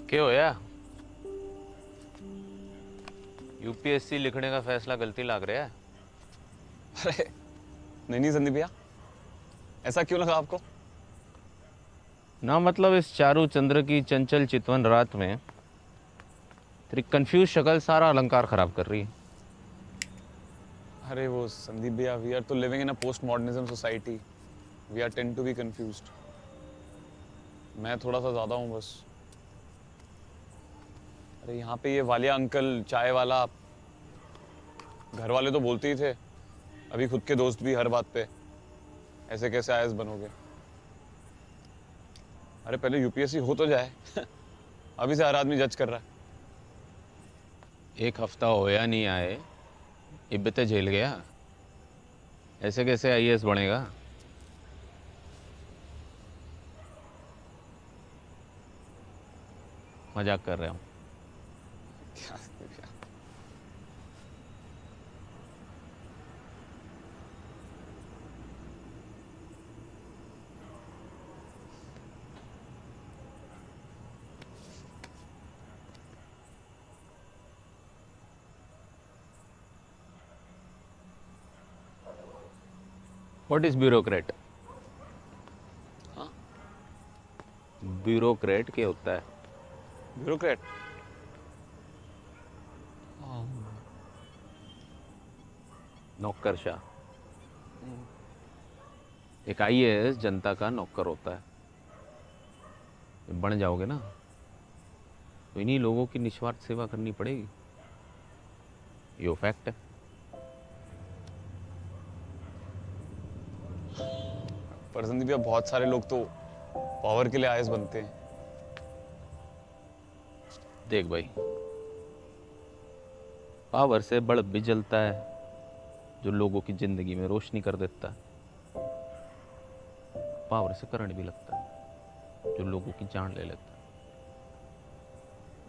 क्या होया? यूपीएससी लिखने का फैसला गलती लग रहा है। अरे नहीं संदीप भैया, ऐसा क्यों लगा आपको? ना मतलब इस चारू चंद्र की चंचल चितवन रात में तेरी कंफ्यूज शक्ल सारा अलंकार खराब कर रही है। अरे वो संदीप भैया, वी आर तो living in a post modernism society. We are tend to be confused. मैं थोड़ा सा ज्यादा हूँ बस। अरे यहाँ पे ये वालिया अंकल चाय वाला, घर वाले तो बोलते ही थे, अभी खुद के दोस्त भी हर बात पे ऐसे कैसे आईएएस बनोगे। अरे पहले यूपीएससी हो तो जाए। अभी से हर आदमी जज कर रहा है। एक हफ्ता होया नहीं आए, इब्बते झेल गया। ऐसे कैसे आईएएस बनेगा? मजाक कर रहा हूँ। क्या संदीप भैया? What is bureaucrat? हाँ, ब्यूरोक्रेट क्या होता है? ब्यूरोक्रेट। नौकरशाह। एक आईएएस जनता का नौकर होता है। जब बन जाओगे ना तो इन्हीं लोगों की निस्वार्थ सेवा करनी पड़ेगी। ये फैक्ट है। पर संदीप भैया, बहुत सारे लोग तो पावर के लिए आईएएस बनते हैं। देख भाई, पावर से बल्ब भी जलता है जो लोगों की जिंदगी में रोशनी कर देता है। पावर से करंट भी लगता है जो लोगों की जान ले लेता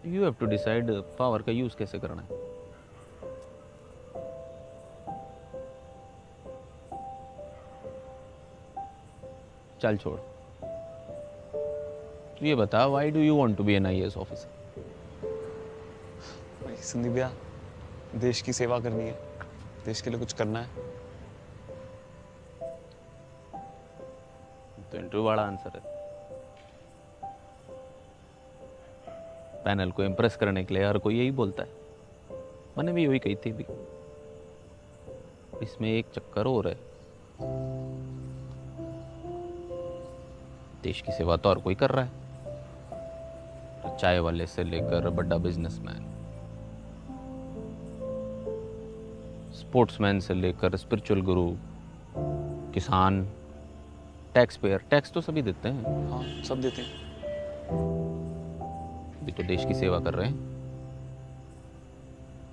है। You have to decide power का यूज कैसे करना है। चल छोड़, तू ये बता, why do you want to be an IAS officer? भाई संदीप भैया, देश की सेवा करनी है, देश के लिए कुछ करना है। तो इंटरव्यू वाला आंसर है। पैनल को इम्प्रेस करने के लिए हर कोई यही बोलता है। मैंने भी यही कही थी भी। इसमें एक चक्कर और है। देश की सेवा तो हर कोई कर रहा है, चाय वाले से लेकर बड़ा बिजनेसमैन, स्पोर्ट्समैन से लेकर स्पिरिचुअल गुरु, किसान, टैक्स पेयर। टैक्स तो सभी देते हैं। हाँ, सब देते हैं। भी तो देश की सेवा कर रहे हैं।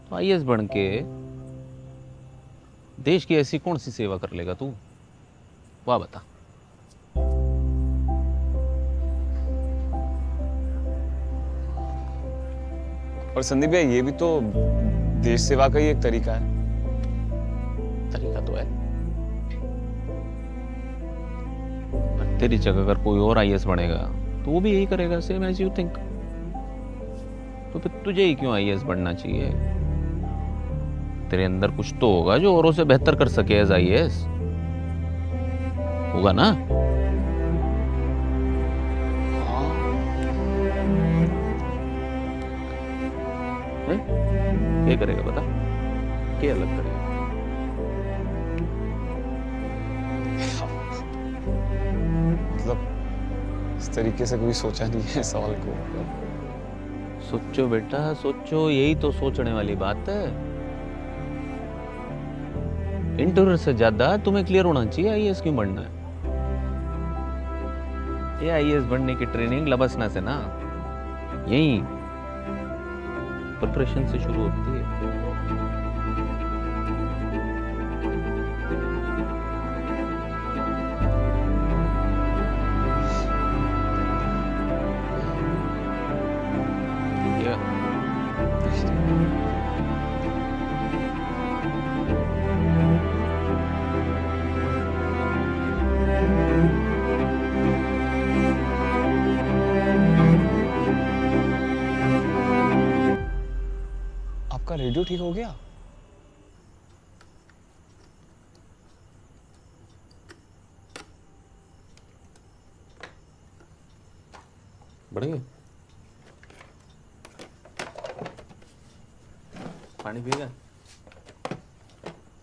तो आईएएस बन के देश की ऐसी कौन सी सेवा कर लेगा तू? वाह बता। और संदीप भैया, ये भी तो देश सेवा का ही एक तरीका है। तरीका तो है, पर तेरी जगह अगर कोई और आईएएस बनेगा तो वो भी यही करेगा, सेम एज यू थिंक। तो फिर तुझे ही क्यों आईएएस बनना चाहिए? तेरे अंदर कुछ तो होगा जो औरों से बेहतर कर सके एज आईएएस। होगा ना? हाँ, हैं? क्या करेगा बता? क्या अलग करेगा? मतलब इस तरीके से कभी सोचा नहीं है सवाल को। सोचो बेटा सोचो, यही तो सोचने वाली बात है। इंटरव्यू से ज्यादा तुम्हें क्लियर होना चाहिए आईएएस क्यों बनना है। ये आईएएस बनने की ट्रेनिंग लबसना से ना, यही प्रिपरेशन से शुरू होती है। वीडियो ठीक हो गया? बढ़िया। पानी पिएगा?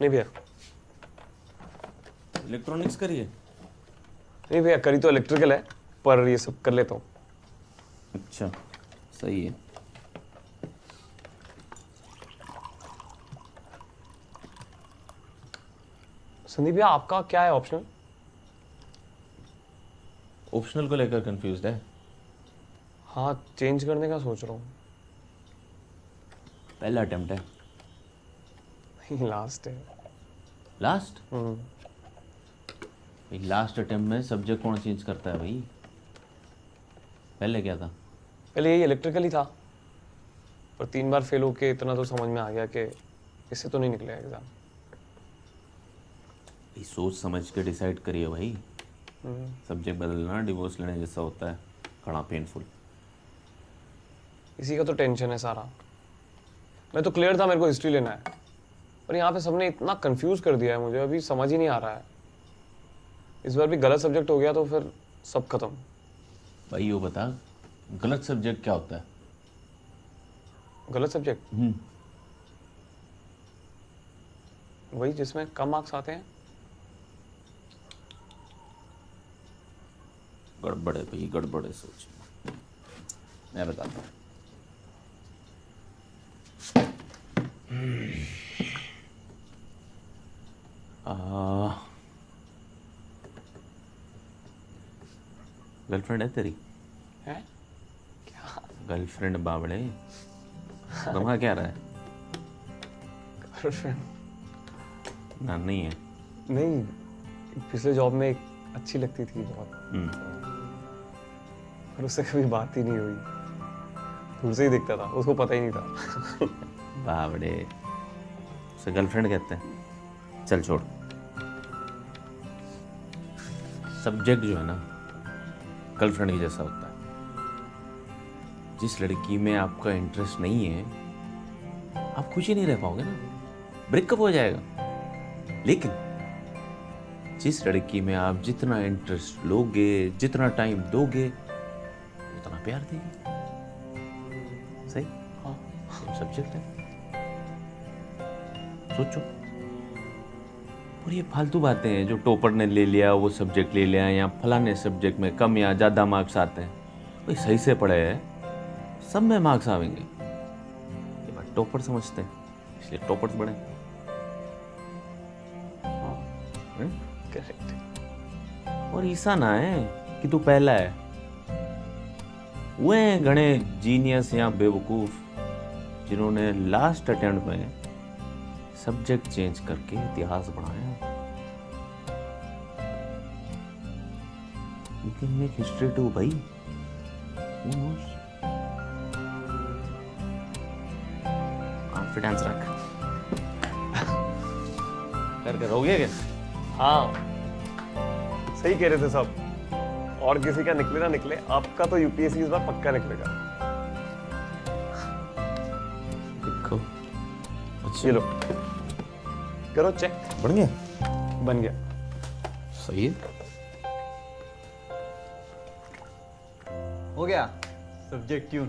नहीं भैया, इलेक्ट्रॉनिक्स करिए। नहीं भैया, करी तो इलेक्ट्रिकल है, पर ये सब कर लेता हूँ। अच्छा, सही है। संदीप भैया, आपका क्या है ऑप्शनल? ऑप्शनल को लेकर कंफ्यूज्ड है? हाँ, चेंज करने का सोच रहा हूँ। पहला अटेम्प्ट है। नहीं, लास्ट है। लास्ट? भाई लास्ट अटेम्प्ट में सब्जेक्ट कौन चेंज करता है भाई? पहले क्या था? पहले यही इलेक्ट्रिकल ही था, पर 3 बार फेल होके इतना तो समझ में आ गया कि इससे तो नहीं निकलेगा एग्जाम। भाई सोच समझ के डिसाइड करिए भाई। सब्जेक्ट बदलना डिवोर्स लेने जैसा होता है, बड़ा पेनफुल। इसी का तो टेंशन है सारा। मैं तो क्लियर था मेरे को हिस्ट्री लेना है, पर यहाँ पे सबने इतना कंफ्यूज कर दिया है मुझे, अभी समझ ही नहीं आ रहा है। इस बार भी गलत सब्जेक्ट हो गया तो फिर सब खत्म। भाई वो बता, गलत सब्जेक्ट क्या होता है? गलत सब्जेक्ट वही जिसमें कम मार्क्स आते हैं। गड़बड़ है भाई, गड़बड़ है सोच। मैं बताता हूँ। गर्लफ्रेंड है तेरी? है क्या? गर्लफ्रेंड बावड़े, तुम्हारा क्या रहा है? गर्लफ्रेंड ना नहीं है। नहीं, पिछले जॉब में एक अच्छी लगती थी बहुत, पर उससे कभी बात ही नहीं हुई। दूर से ही दिखता था, उसको पता ही नहीं था। बावड़े, उसे गर्लफ्रेंड कहते हैं? चल छोड़। सब्जेक्ट जो है ना, गर्लफ्रेंड की जैसा होता है। जिस लड़की में आपका इंटरेस्ट नहीं है, आप खुश ही नहीं रह पाओगे ना, ब्रेकअप हो जाएगा। लेकिन जिस लड़की में आप जितना इंटरेस्ट लोगे, जितना टाइम दोगे, उतना प्यार देगी। सही? हाँ, सब्जेक्ट है, सोचो। और ये फालतू बातें हैं जो टॉपर ने ले लिया, वो सब्जेक्ट ले लिया, या फलाने सब्जेक्ट में कम या ज़्यादा मार्क्स आते हैं। भाई सही से पढ़े हैं, सब में मार्क्स आवेंगे। ये बात टॉपर समझते हैं, इसलिए टॉपर्स बने। करेक्ट। और ऐसा ना है कि तू पहला है। वो हैं घणे जीनियस या बेवकूफ़ जिन्होंने लास्ट अटेम्प्ट में सब्जेक्ट चेंज करके इतिहास बनाया। You can make history too भाई। Who knows? कॉन्फिडेंस रख। करके रहोगे क्या? हाँ, सही कह रहे थे सब। और किसी का निकले ना निकले, आपका तो यूपीएससी इस बार पक्का निकलेगा। देखो, ये लो, करो चेक। बढ़ गया? बन गया। सही है। हो गया सब्जेक्ट ट्यून।